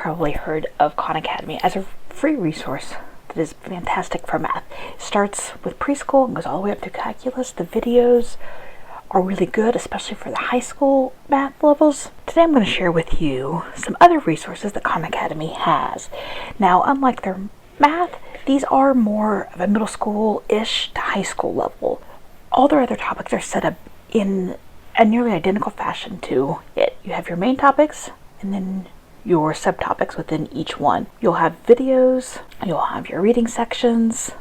probably heard of Khan Academy as a free resource that is fantastic for math. It starts with preschool and goes all the way up to calculus. The videos are really good, especially for the high school math levels. Today I'm going to share with you some other resources that Khan Academy has. Now, unlike their math, these are more of a middle school-ish to high school level. All their other topics are set up in a nearly identical fashion to it. You have your main topics and then your subtopics within each one. You'll have videos, you'll have your reading sections,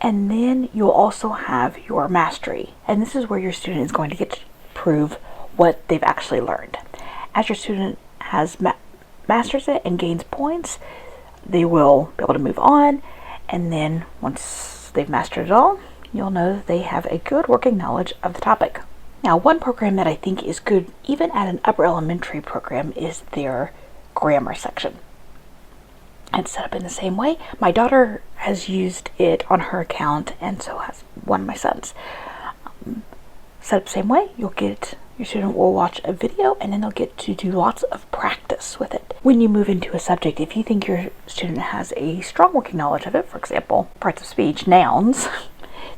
and then you'll also have your mastery. And this is where your student is going to get to prove what they've actually learned. As your student has masters it and gains points, they will be able to move on, and then once they've mastered it all, you'll know that they have a good working knowledge of the topic. Now, one program that I think is good even at an upper elementary program is their grammar section. It's set up in the same way. My daughter has used it on her account, and so has one of my sons. Set up the same way. Your student will watch a video, and then they'll get to do lots of practice with it. When you move into a subject, if you think your student has a strong working knowledge of it, for example, parts of speech, nouns,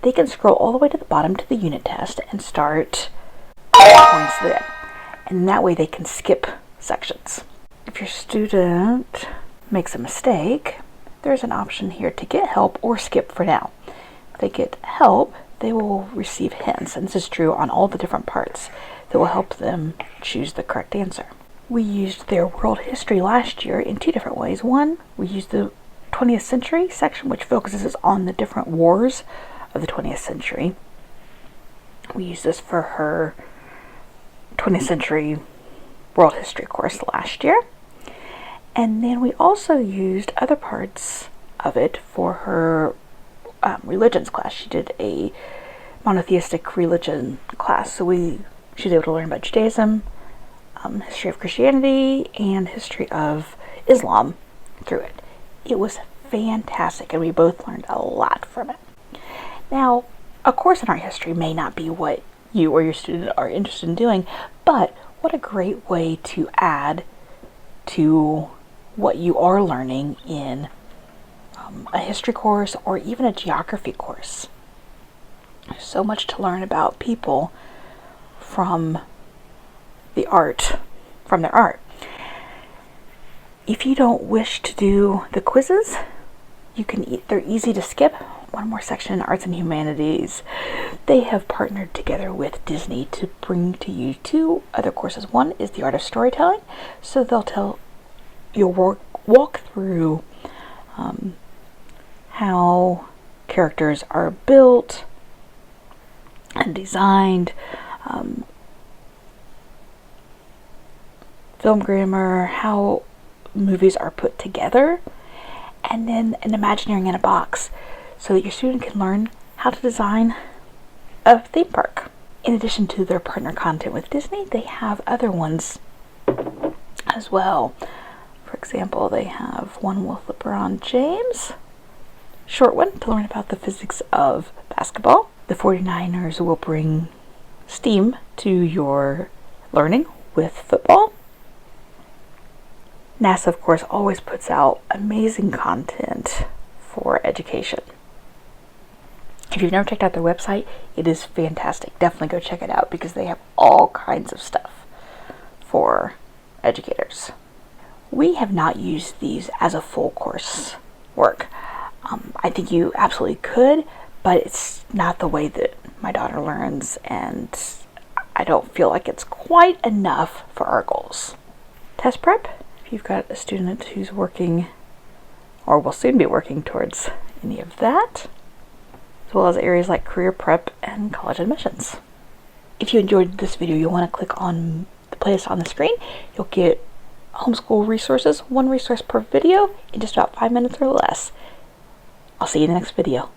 they can scroll all the way to the bottom to the unit test and start points there. And that way they can skip sections. If your student makes a mistake, there's an option here to get help or skip for now. If they get help, they will receive hints, and this is true on all the different parts that will help them choose the correct answer. We used their world history last year in two different ways. One, we used the 20th century section, which focuses on the different wars of the 20th century. We used this for her 20th century world history course last year. And then we also used other parts of it for her religions class. She did a monotheistic religion class, so she was able to learn about Judaism, history of Christianity, and history of Islam through it. It was fantastic, and we both learned a lot from it. Now, a course in art history may not be what you or your student are interested in doing, but what a great way to add to what you are learning in a history course or even a geography course. There's so much to learn about people from their art. If you don't wish to do the quizzes, they're easy to skip. One more section in Arts and Humanities. They have partnered together with Disney to bring to you two other courses. One is the Art of Storytelling, so you'll walk through how characters are built and designed, film grammar, how movies are put together, and then an Imagineering in a Box, so that your student can learn how to design a theme park. In addition to their partner content with Disney, they have other ones as well. For example, they have one with LeBron James, short one to learn about the physics of basketball. The 49ers will bring STEAM to your learning with football. NASA, of course, always puts out amazing content for education. If you've never checked out their website, it is fantastic. Definitely go check it out because they have all kinds of stuff for educators. We have not used these as a full course work. I think you absolutely could, but it's not the way that my daughter learns, and I don't feel like it's quite enough for our goals. Test prep, if you've got a student who's working or will soon be working towards any of that, as well as areas like career prep and college admissions. If you enjoyed this video, you'll want to click on the playlist on the screen. You'll get homeschool resources, one resource per video in just about 5 minutes or less. I'll see you in the next video.